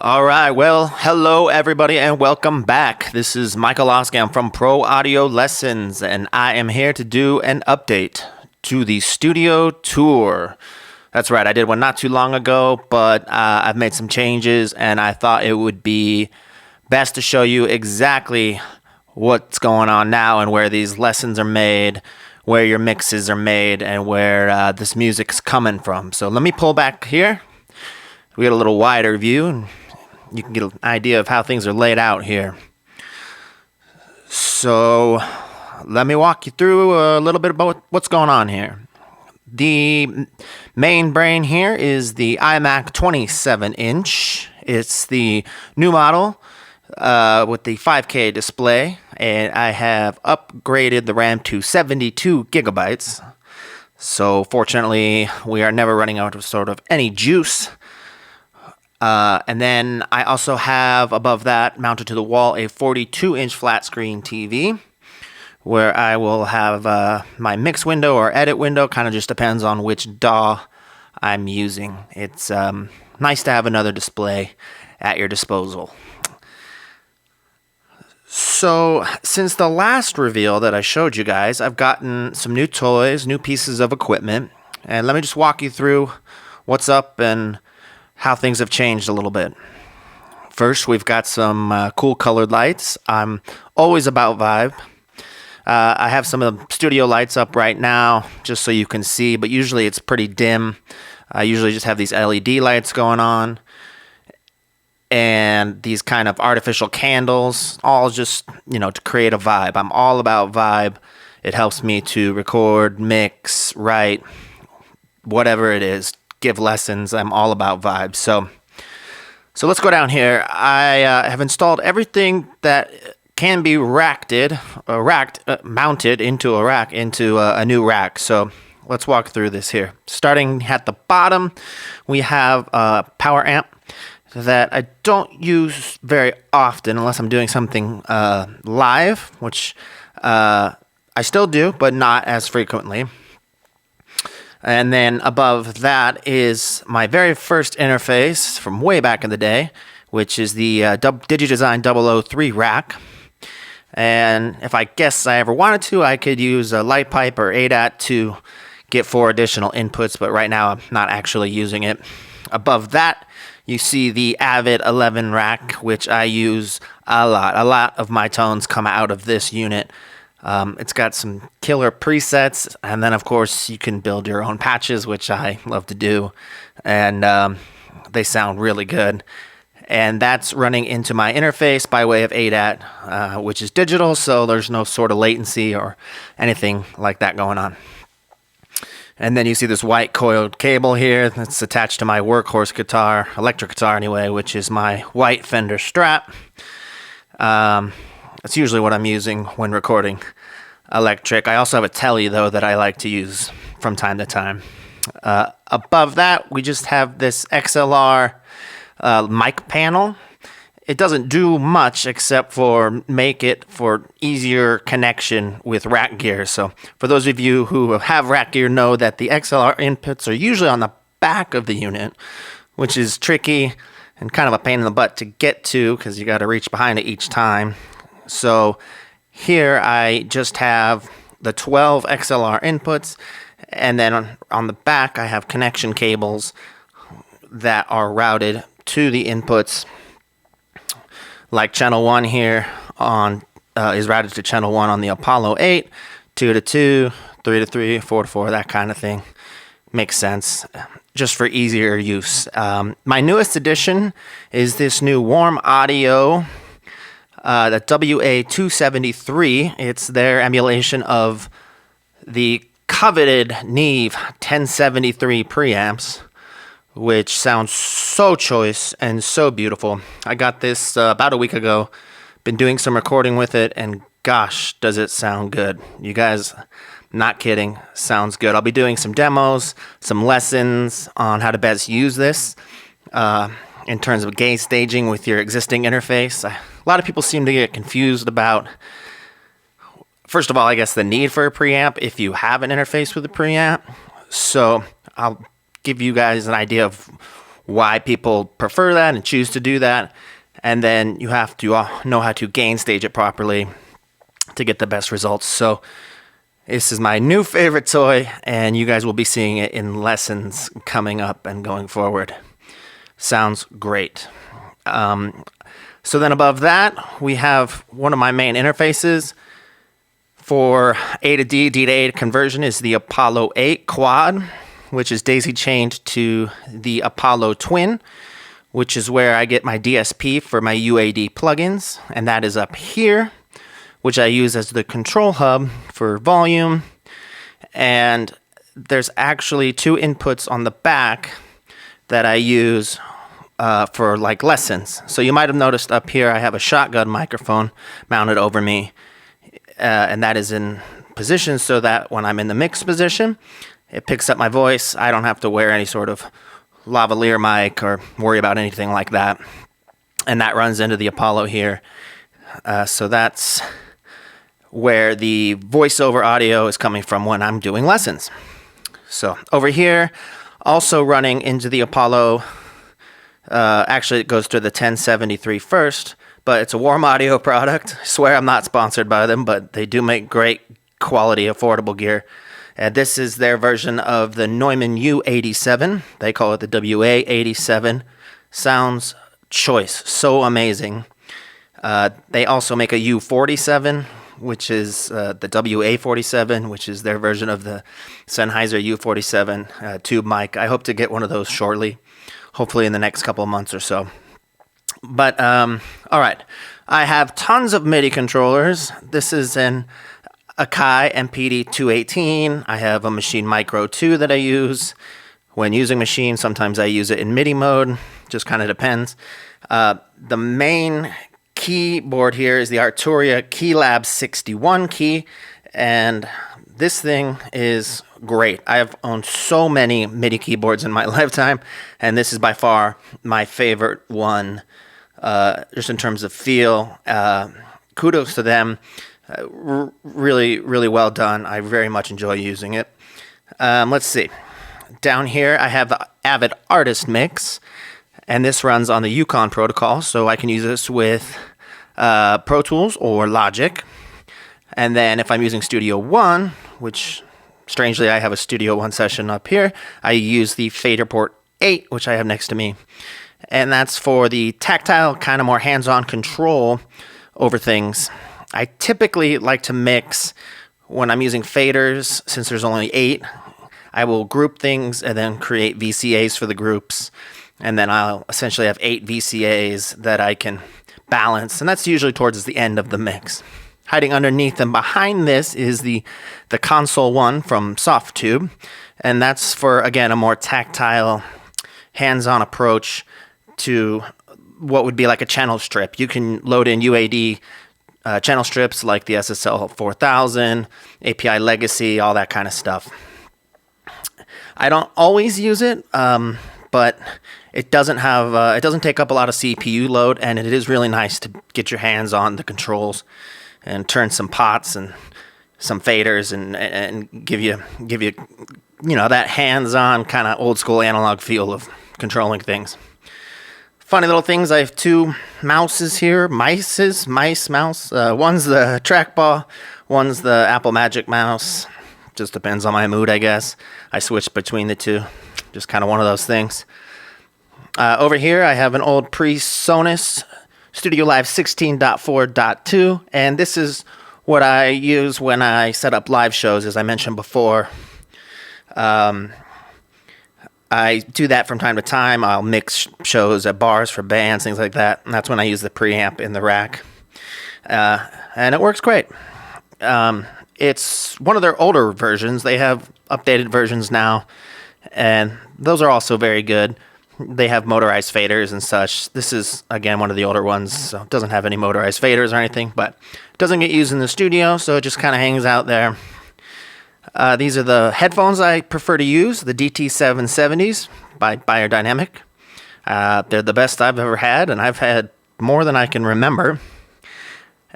All right, well, hello everybody and welcome back. This is Michael Oskam from Pro Audio Lessons, and I am here to do an update to the studio tour. That's right, I did one not too long ago, but I've made some changes and I thought it would be best to show you exactly what's going on now and where these lessons are made, where your mixes are made, and where this music's coming from. So let me pull back here. We get a little wider view and you can get an idea of how things are laid out here. So let me walk you through a little bit about what's going on here. The main brain here is the iMac 27-inch. It's the new model with the 5K display, and I have upgraded the RAM to 72 gigabytes. So fortunately, we are never running out of sort of any juice. And then I also have above that, mounted to the wall, a 42-inch flat screen TV where I will have my mix window or edit window. Kind of just depends on which DAW I'm using. It's nice to have another display at your disposal. So since the last reveal that I showed you guys, I've gotten some new toys, new pieces of equipment. And let me just walk you through what's up and how things have changed a little bit. First, we've got some cool colored lights. I'm always about vibe. I have some of the studio lights up right now just so you can see, but usually it's pretty dim. I usually just have these LED lights going on and these kind of artificial candles, all just, to create a vibe. I'm all about vibe. It helps me to record, mix, write, whatever it is. Give lessons. I'm all about vibes. So let's go down here. I have installed everything that can be mounted into a rack, into a new rack. So let's walk through this here. Starting at the bottom, we have a power amp that I don't use very often unless I'm doing something live, which I still do, but not as frequently. And then above that is my very first interface from way back in the day, which is the DigiDesign 003 rack. And if I guess I ever wanted to, I could use a light pipe or ADAT to get 4 additional inputs, but right now I'm not actually using it. Above that, you see the Avid 11 rack, which I use a lot. A lot of my tones come out of this unit. It's got some killer presets, and then of course you can build your own patches, which I love to do, and they sound really good. And that's running into my interface by way of ADAT, which is digital, so there's no sort of latency or anything like that going on. And then you see this white coiled cable here that's attached to my workhorse guitar, electric guitar anyway, which is my white Fender Strat. That's usually what I'm using when recording electric. I also have a telly, though, that I like to use from time to time. Above that, we just have this XLR mic panel. It doesn't do much except for make it for easier connection with rack gear. So for those of you who have rack gear know that the XLR inputs are usually on the back of the unit, which is tricky and kind of a pain in the butt to get to because you got to reach behind it each time. So here I just have the 12 XLR inputs, and then on the back I have connection cables that are routed to the inputs. Like channel 1 here is routed to channel 1 on the Apollo 8, 2 to 2, 3 to 3, 4 to 4, that kind of thing. Makes sense, just for easier use. My newest addition is this new Warm Audio, the WA273. It's their emulation of the coveted Neve 1073 preamps, which sounds so choice and so beautiful. I got this about a week ago. Been doing some recording with it, and gosh, does it sound good. You guys, not kidding, sounds good. I'll be doing some demos, some lessons on how to best use this in terms of gain staging with your existing interface. A lot of people seem to get confused about, first of all, I guess the need for a preamp if you have an interface with a preamp. So I'll give you guys an idea of why people prefer that and choose to do that. And then you have to know how to gain stage it properly to get the best results. So this is my new favorite toy, and you guys will be seeing it in lessons coming up and going forward. Sounds great. So then above that, we have one of my main interfaces for A to D, D to A conversion is the Apollo 8 Quad, which is daisy chained to the Apollo Twin, which is where I get my DSP for my UAD plugins, and that is up here, which I use as the control hub for volume. And there's actually 2 inputs on the back that I use for like lessons. So you might have noticed up here I have a shotgun microphone mounted over me, and that is in position so that when I'm in the mix position, it picks up my voice. I don't have to wear any sort of lavalier mic or worry about anything like that. And that runs into the Apollo here. So that's where the voiceover audio is coming from when I'm doing lessons. So over here, also running into the Apollo, actually it goes to the 1073 first, but it's a warm audio product. I swear I'm not sponsored by them, but they do make great quality, affordable gear. And this is their version of the Neumann U87. They call it the WA87. Sounds choice, so amazing. They also make a U47, which is the WA47, which is their version of the Sennheiser U47 tube mic. I hope to get one of those shortly, hopefully in the next couple of months or so. But, all right. I have tons of MIDI controllers. This is an Akai MPD 218. I have a Machine Micro 2 that I use. When using Machine, sometimes I use it in MIDI mode. Just kind of depends. The main keyboard here is the Arturia Keylab 61 key, and this thing is great. I have owned so many MIDI keyboards in my lifetime, and this is by far my favorite one, just in terms of feel. Kudos to them. Really, really well done. I very much enjoy using it. Let's see. Down here, I have the Avid Artist Mix, and this runs on the Yukon protocol, so I can use this with Pro Tools or Logic. And then if I'm using Studio One, which strangely I have a Studio One session up here, I use the Faderport 8, which I have next to me. And that's for the tactile, kind of more hands-on control over things. I typically like to mix when I'm using faders, since there's only 8. I will group things and then create VCAs for the groups. And then I'll essentially have 8 VCAs that I can balance. And that's usually towards the end of the mix. Hiding underneath and behind this is the Console 1 from Softtube. And that's for, again, a more tactile, hands-on approach to what would be like a channel strip. You can load in UAD channel strips like the SSL 4000, API Legacy, all that kind of stuff. I don't always use it, but it doesn't have it doesn't take up a lot of CPU load, and it is really nice to get your hands on the controls and turn some pots and some faders and give you that hands-on kind of old school analog feel of controlling things. Funny little things. I have 2 mouses here. Mouse. One's the trackball. One's the Apple Magic Mouse. Just depends on my mood, I guess. I switch between the 2. Just kind of one of those things. Over here, I have an old PreSonus Studio Live 16.4.2, and this is what I use when I set up live shows, as I mentioned before. I do that from time to time. I'll mix shows at bars for bands, things like that, and that's when I use the preamp in the rack. And it works great. It's one of their older versions. They have updated versions now, and those are also very good. They have motorized faders and such. This is, again, one of the older ones, so it doesn't have any motorized faders or anything, but it doesn't get used in the studio, so it just kind of hangs out there. These are the headphones I prefer to use, the DT770s by Beyerdynamic. They're the best I've ever had, and I've had more than I can remember.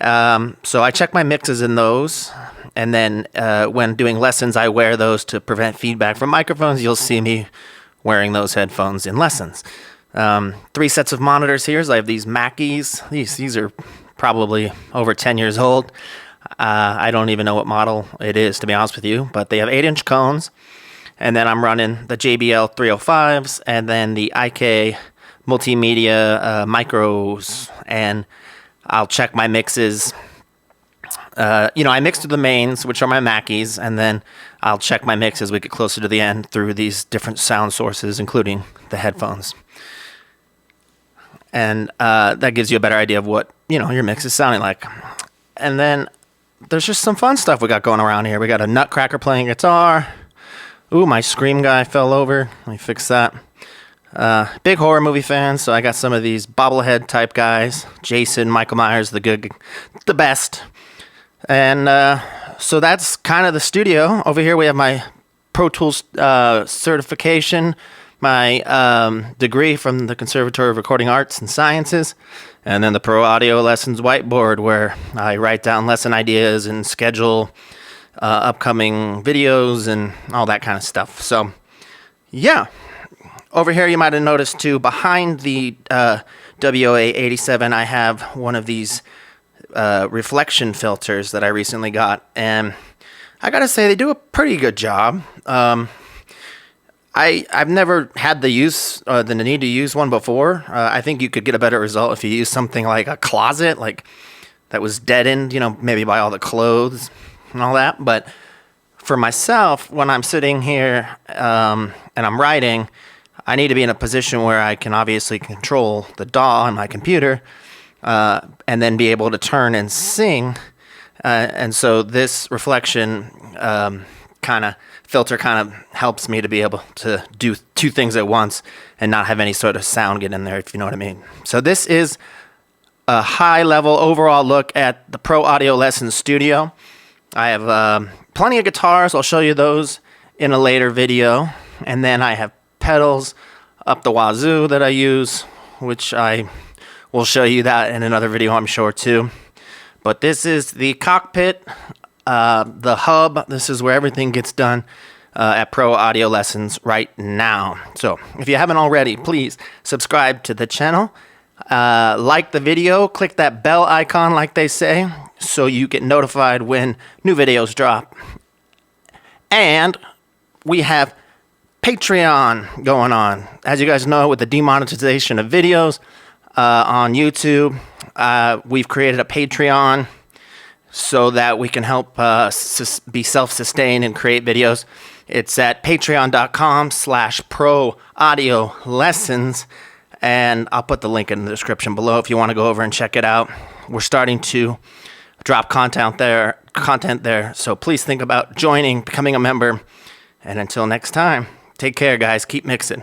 So I check my mixes in those, and then when doing lessons, I wear those to prevent feedback from microphones. You'll see me wearing those headphones in lessons. 3 sets of monitors here. So I have these Mackies. These are probably over 10 years old. I don't even know what model it is, to be honest with you, but they have 8-inch cones. And then I'm running the JBL 305s and then the IK multimedia micros, and I'll check my mixes. I mix to the mains, which are my Mackies, and then I'll check my mix as we get closer to the end through these different sound sources, including the headphones. And that gives you a better idea of what, your mix is sounding like. And then there's just some fun stuff we got going around here. We got a Nutcracker playing guitar. Ooh, my Scream guy fell over. Let me fix that. Big horror movie fan, so I got some of these bobblehead type guys. Jason, Michael Myers, the best. And so that's kind of the studio. Over here we have my Pro Tools certification, my degree from the Conservatory of Recording Arts and Sciences, and then the Pro Audio Lessons whiteboard where I write down lesson ideas and schedule upcoming videos and all that kind of stuff. So, yeah. Over here, you might have noticed, too, behind the WA-87, I have one of these reflection filters that I recently got. And I got to say, they do a pretty good job. I've never had the need to use one before. I think you could get a better result if you use something like a closet, like that was deadened, maybe by all the clothes and all that. But for myself, when I'm sitting here and I'm writing, I need to be in a position where I can obviously control the DAW on my computer and then be able to turn and sing. And so this reflection filter kind of helps me to be able to do 2 things at once and not have any sort of sound get in there, if you know what I mean. So this is a high-level overall look at the Pro Audio Lessons Studio. I have plenty of guitars. I'll show you those in a later video. And then I have pedals up the wazoo that I use, which I will show you that in another video, I'm sure, too. But this is the cockpit, the hub. This is where everything gets done at Pro Audio Lessons right now. So if you haven't already, please subscribe to the channel. Like the video, click that bell icon like they say, so you get notified when new videos drop. And we have Patreon going on. As you guys know, with the demonetization of videos on YouTube, we've created a Patreon so that we can help be self-sustained and create videos. It's at patreon.com/proaudiolessons, and I'll put the link in the description below if you want to go over and check it out. We're starting to drop content there, so please think about joining, becoming a member, and until next time, take care, guys. Keep mixing.